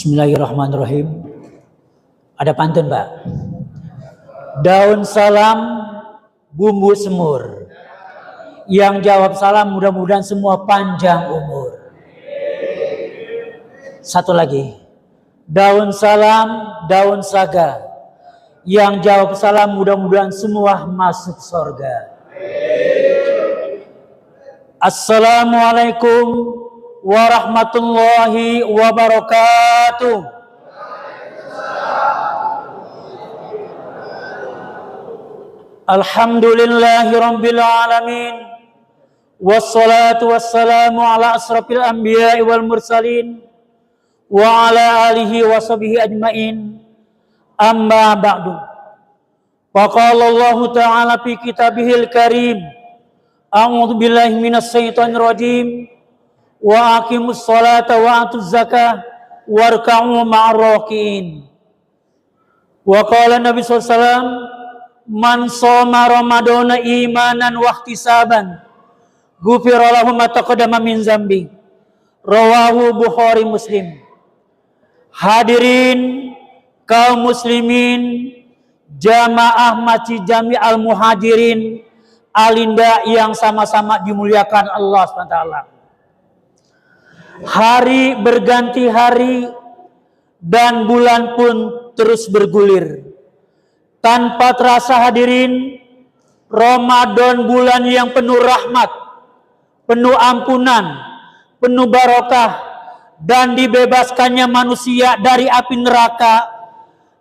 Bismillahirrahmanirrahim. Ada pantun, Pak. Daun salam, bumbu semur. Yang jawab salam mudah-mudahan semua panjang umur. Satu lagi. Daun salam, daun saga. Yang jawab salam mudah-mudahan semua masuk surga. Assalamualaikum warahmatullahi wabarakatuh. Alhamdulillahi rabbil alamin. Wassalatu wassalamu ala asrafil anbiya'i wal mursalin wa ala alihi wa sahbihi ajmain. Amma ba'du. Faqala Allah ta'ala fi kitabihil karim. A'udzu billahi minas syaitonir rajim. Wa aqimus salata wa atuz zakah warka'u ma'ar raki'in. Wa qala Nabi sallallahu alaihi wasallam, man shoma ramadhana imanan wa ihtisaban ghufira lahu ma taqaddama min dzambi. Rawahu Bukhari Muslim. Hadirin kaum muslimin, jamaah Masjid Jami Al-Muhajirin Alinda yang sama-sama dimuliakan Allah SWT. Hari berganti hari dan bulan pun terus bergulir. Tanpa terasa hadirin, Ramadan bulan yang penuh rahmat, penuh ampunan, penuh barokah, dan dibebaskannya manusia dari api neraka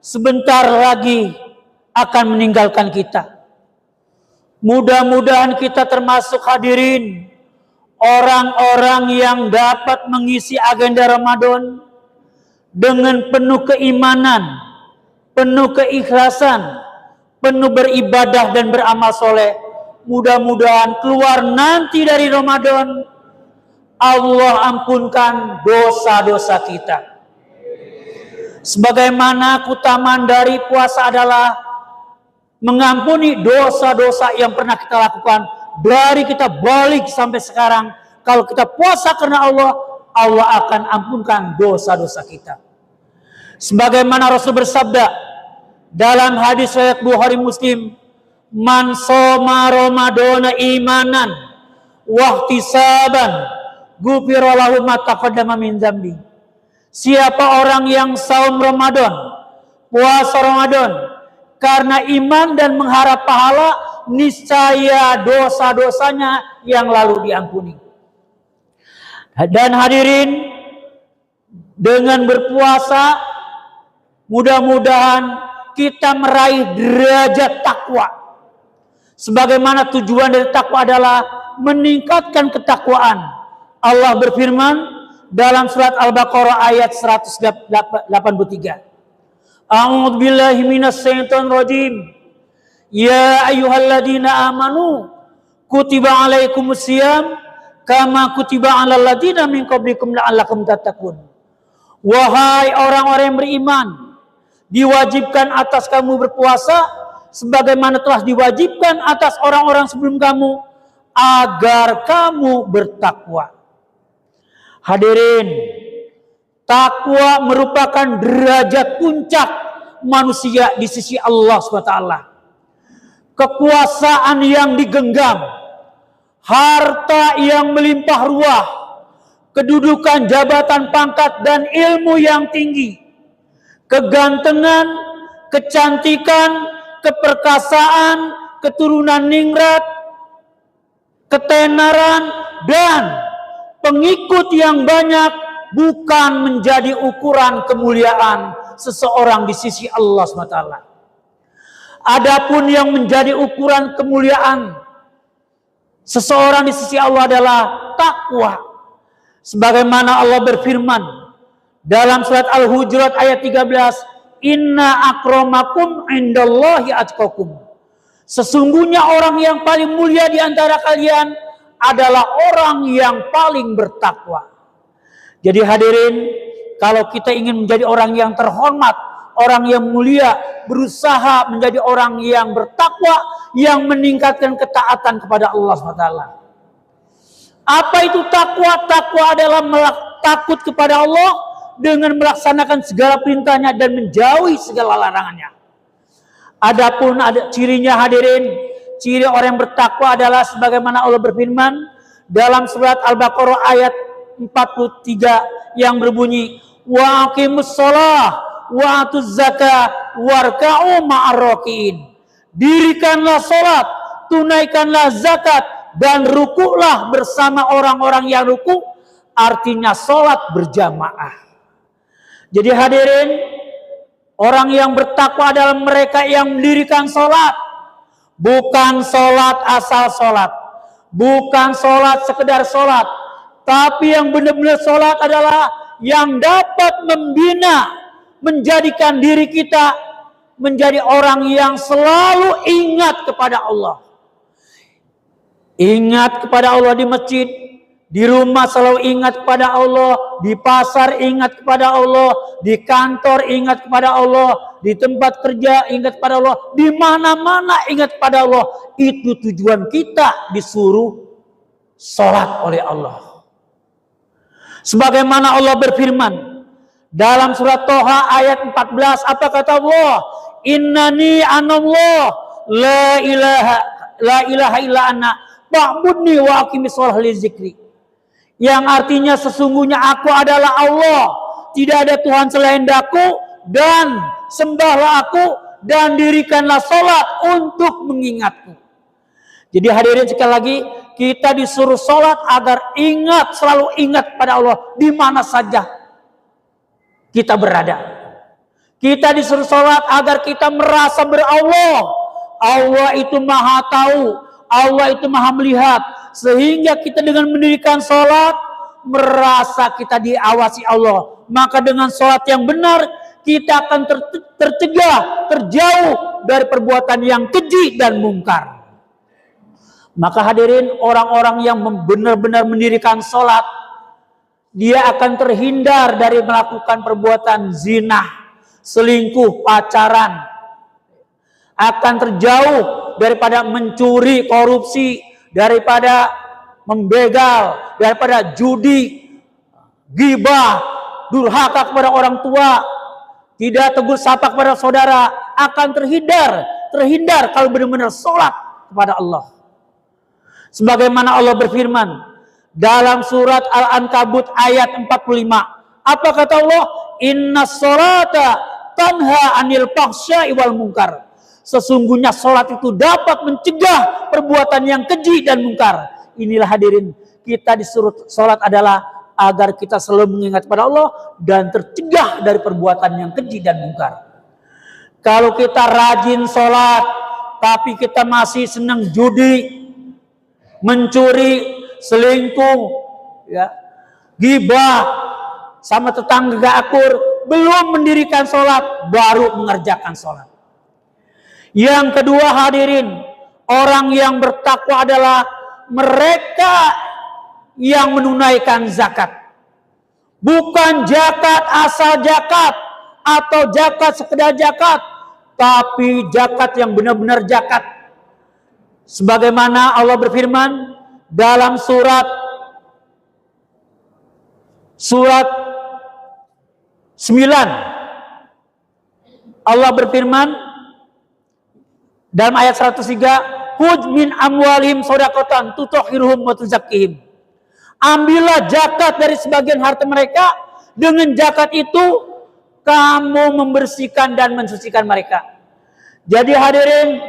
sebentar lagi akan meninggalkan kita. Mudah-mudahan kita termasuk hadirin orang-orang yang dapat mengisi agenda Ramadan dengan penuh keimanan, penuh keikhlasan, penuh beribadah dan beramal soleh. Mudah-mudahan keluar nanti dari Ramadan, Allah ampunkan dosa-dosa kita. Sebagaimana keutamaan dari puasa adalah mengampuni dosa-dosa yang pernah kita lakukan dari kita balik sampai sekarang. Kalau kita puasa karena Allah, Allah akan ampunkan dosa-dosa kita. Sebagaimana Rasul bersabda dalam hadis riwayat Bukhari Muslim, man shoma ramadhana imanan wa ihtisaban ghufira lahu ma taqaddama min dzambi. Siapa orang yang saum Ramadan, puasa Ramadan karena iman dan mengharap pahala, niscaya dosa-dosanya yang lalu diampuni. Dan hadirin, dengan berpuasa mudah-mudahan kita meraih derajat takwa. Sebagaimana tujuan dari takwa adalah meningkatkan ketakwaan. Allah berfirman dalam surat Al-Baqarah ayat 183. A'udzu billahi minas syaitonir rajim. Ya ayyuhalladzina amanu kutiba alaikumusiyam kama kutiba alal ladzina min qablikum la'allakum tattaqun. Wahai orang-orang yang beriman, diwajibkan atas kamu berpuasa sebagaimana telah diwajibkan atas orang-orang sebelum kamu agar kamu bertakwa. Hadirin, takwa merupakan derajat puncak manusia di sisi Allah SWT. Kekuasaan yang digenggam, harta yang melimpah ruah, kedudukan, jabatan, pangkat, dan ilmu yang tinggi, kegantengan, kecantikan, keperkasaan, keturunan ningrat, ketenaran, dan pengikut yang banyak bukan menjadi ukuran kemuliaan seseorang di sisi Allah SWT. Adapun yang menjadi ukuran kemuliaan seseorang di sisi Allah adalah takwa. Sebagaimana Allah berfirman dalam surat Al-Hujurat ayat 13, inna akramakum indallahi atqakum. Sesungguhnya orang yang paling mulia di antara kalian adalah orang yang paling bertakwa. Jadi hadirin, kalau kita ingin menjadi orang yang terhormat, orang yang mulia, berusaha menjadi orang yang bertakwa, yang meningkatkan ketaatan kepada Allah SWT. Apa itu takwa? Takwa adalah takut kepada Allah, dengan melaksanakan segala perintahnya dan menjauhi segala larangannya. Adapun ada cirinya hadirin, ciri orang yang bertakwa adalah sebagaimana Allah berfirman dalam surat Al-Baqarah ayat 43 yang berbunyi, wa aqimus shalah wa atuz zakah warka'u ma'ar rakiin. Dirikanlah salat, tunaikanlah zakat, dan rukuklah bersama orang-orang yang ruku, artinya salat berjamaah. Jadi hadirin, orang yang bertakwa adalah mereka yang mendirikan salat, bukan salat asal salat, bukan salat sekedar salat, tapi yang benar-benar salat adalah yang dapat membina, menjadikan diri kita menjadi orang yang selalu ingat kepada Allah. Ingat kepada Allah di masjid, di rumah selalu ingat kepada Allah, di pasar ingat kepada Allah, di kantor ingat kepada Allah, di tempat kerja ingat kepada Allah, di mana-mana ingat kepada Allah. Itu tujuan kita disuruh sholat oleh Allah. Sebagaimana Allah berfirman dalam surat Toha ayat 14, apa kata Allah? Innani anallah la ilaha illa ana fa'budni wa aqimis shalah li dzikri. Yang artinya sesungguhnya aku adalah Allah, tidak ada Tuhan selain aku, dan sembahlah aku dan dirikanlah salat untuk mengingatku. Jadi hadirin sekali lagi, kita disuruh salat agar ingat, selalu ingat pada Allah di mana saja kita berada. Kita disuruh salat agar kita merasa berallah. Allah itu maha tahu, Allah itu maha melihat, sehingga kita dengan mendirikan salat merasa kita diawasi Allah. Maka dengan salat yang benar kita akan tercegah, terjauh dari perbuatan yang keji dan mungkar. Maka hadirin, orang-orang yang benar-benar mendirikan salat, dia akan terhindar dari melakukan perbuatan zina, selingkuh, pacaran, akan terjauh daripada mencuri, korupsi, daripada membegal, daripada judi, ghibah, durhaka kepada orang tua, tidak tegur sapa kepada saudara, akan terhindar kalau benar-benar sholat kepada Allah. Sebagaimana Allah berfirman dalam surat Al-Ankabut ayat 45, apa kata Allah? Inna sholata tanha anil fahsya'i wal munkar. Sesungguhnya sholat itu dapat mencegah perbuatan yang keji dan mungkar. Inilah hadirin, kita disuruh sholat adalah agar kita selalu mengingat pada Allah dan tercegah dari perbuatan yang keji dan mungkar. Kalau kita rajin sholat tapi kita masih senang judi, mencuri, selingkuh, ya, ghibah, sama tetangga akur, belum mendirikan sholat, baru mengerjakan sholat. Yang kedua hadirin, orang yang bertakwa adalah mereka yang menunaikan zakat. Bukan zakat asal zakat atau zakat sekedar zakat, tapi zakat yang benar-benar zakat. Sebagaimana Allah berfirman dalam surat 9, Allah berfirman dalam ayat 103, "Khudz min amwalihim shadaqatan tutahhiruhum wa tuzakkihim." Ambillah zakat dari sebagian harta mereka, dengan zakat itu kamu membersihkan dan mensucikan mereka. Jadi hadirin,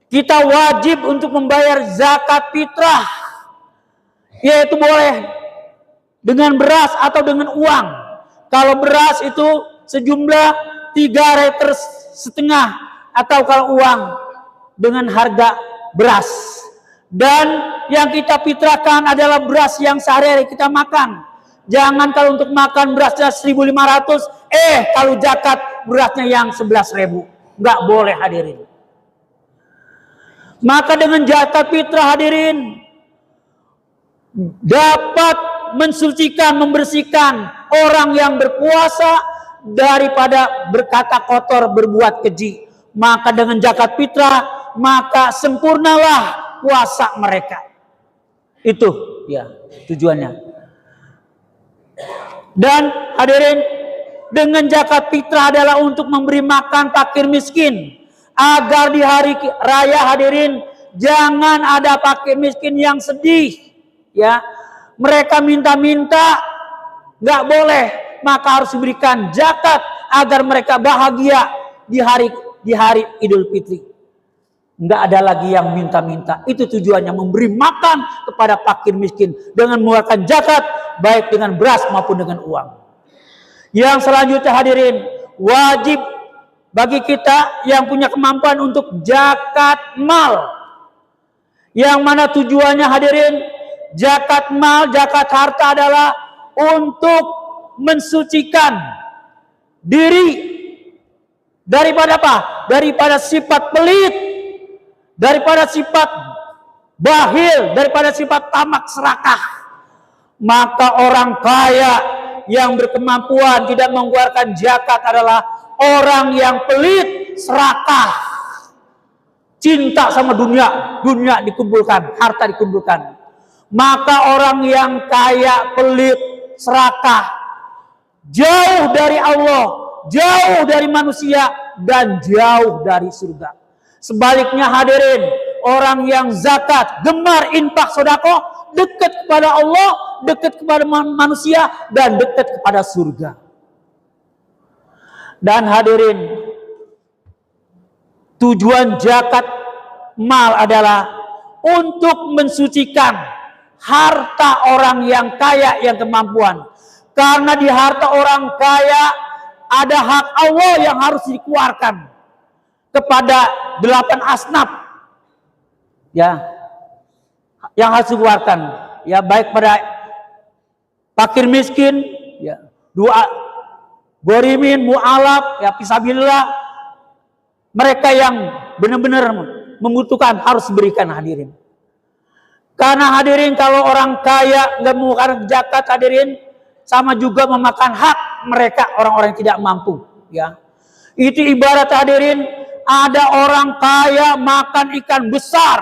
kita wajib untuk membayar zakat fitrah, yaitu boleh dengan beras atau dengan uang. Kalau beras itu sejumlah 3,5 liter, atau kalau uang dengan harga beras. Dan yang kita fitrahkan adalah beras yang sehari-hari kita makan. Jangan kalau untuk makan berasnya 1.500, kalau zakat berasnya yang 11.000. Nggak boleh hadirin. Maka dengan zakat fitrah hadirin dapat mensucikan, membersihkan orang yang berpuasa daripada berkata kotor, berbuat keji. Maka dengan zakat fitrah, maka sempurnalah puasa mereka. Itu ya tujuannya. Dan hadirin, dengan zakat fitrah adalah untuk memberi makan fakir miskin, agar di hari raya hadirin jangan ada fakir miskin yang sedih, ya. Mereka minta-minta, nggak boleh, maka harus diberikan zakat agar mereka bahagia di hari Idul Fitri. Nggak ada lagi yang minta-minta. Itu tujuannya, memberi makan kepada fakir miskin dengan mengeluarkan zakat, baik dengan beras maupun dengan uang. Yang selanjutnya hadirin, wajib bagi kita yang punya kemampuan untuk zakat mal. Yang mana tujuannya hadirin, zakat mal, zakat harta adalah untuk mensucikan diri daripada apa? Daripada sifat pelit, daripada sifat bakhil, daripada sifat tamak serakah. Maka orang kaya yang berkemampuan tidak mengeluarkan zakat adalah orang yang pelit, serakah, cinta sama dunia, dunia dikumpulkan, harta dikumpulkan. Maka orang yang kaya, pelit, serakah, jauh dari Allah, jauh dari manusia, dan jauh dari surga. Sebaliknya hadirin, orang yang zakat, gemar infak sedekah, dekat kepada Allah, dekat kepada manusia, dan dekat kepada surga. Dan hadirin, tujuan zakat mal adalah untuk mensucikan harta orang yang kaya yang kemampuan. Karena di harta orang kaya ada hak Allah yang harus dikeluarkan kepada 8 asnaf, ya, yang harus dikeluarkan, ya, baik pada fakir miskin, ya, dua gorimin, mu'alaf, ya, fisabilillah, mereka yang benar-benar membutuhkan harus diberikan hadirin. Karena hadirin, kalau orang kaya nggak mengeluarkan zakat hadirin, sama juga memakan hak mereka orang-orang yang tidak mampu, ya. Itu ibarat hadirin, ada orang kaya makan ikan besar,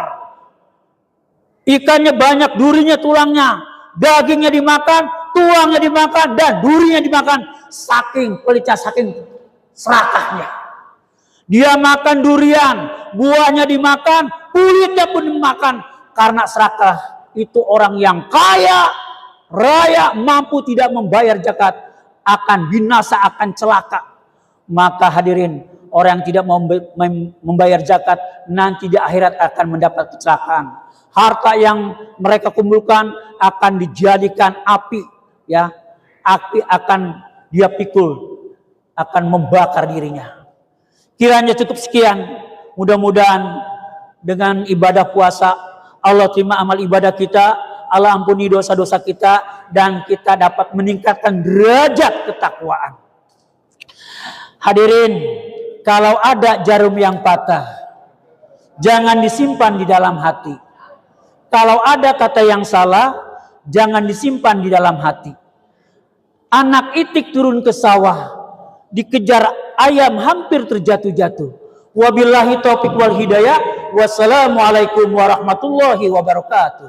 ikannya banyak, durinya, tulangnya, dagingnya dimakan, tulangnya dimakan, dan durinya dimakan. Saking pelitnya, saking serakahnya, dia makan durian, buahnya dimakan, kulitnya pun dimakan. Karena serakah. Itu orang yang kaya raya, mampu tidak membayar zakat, akan binasa, akan celaka. Maka hadirin, orang yang tidak membayar zakat nanti di akhirat akan mendapat kecelakaan. Harta yang mereka kumpulkan akan dijadikan api, ya. Api akan dia pikul, akan membakar dirinya. Kiranya cukup sekian. Mudah-mudahan dengan ibadah puasa Allah terima amal ibadah kita, Allah ampuni dosa-dosa kita, dan kita dapat meningkatkan derajat ketakwaan. Hadirin, kalau ada jarum yang patah, jangan disimpan di dalam hati. Kalau ada kata yang salah, jangan disimpan di dalam hati. Anak itik turun ke sawah, dikejar ayam hampir terjatuh-jatuh. Wabillahi taufiq wal hidayah. Wassalamualaikum warahmatullahi wabarakatuh.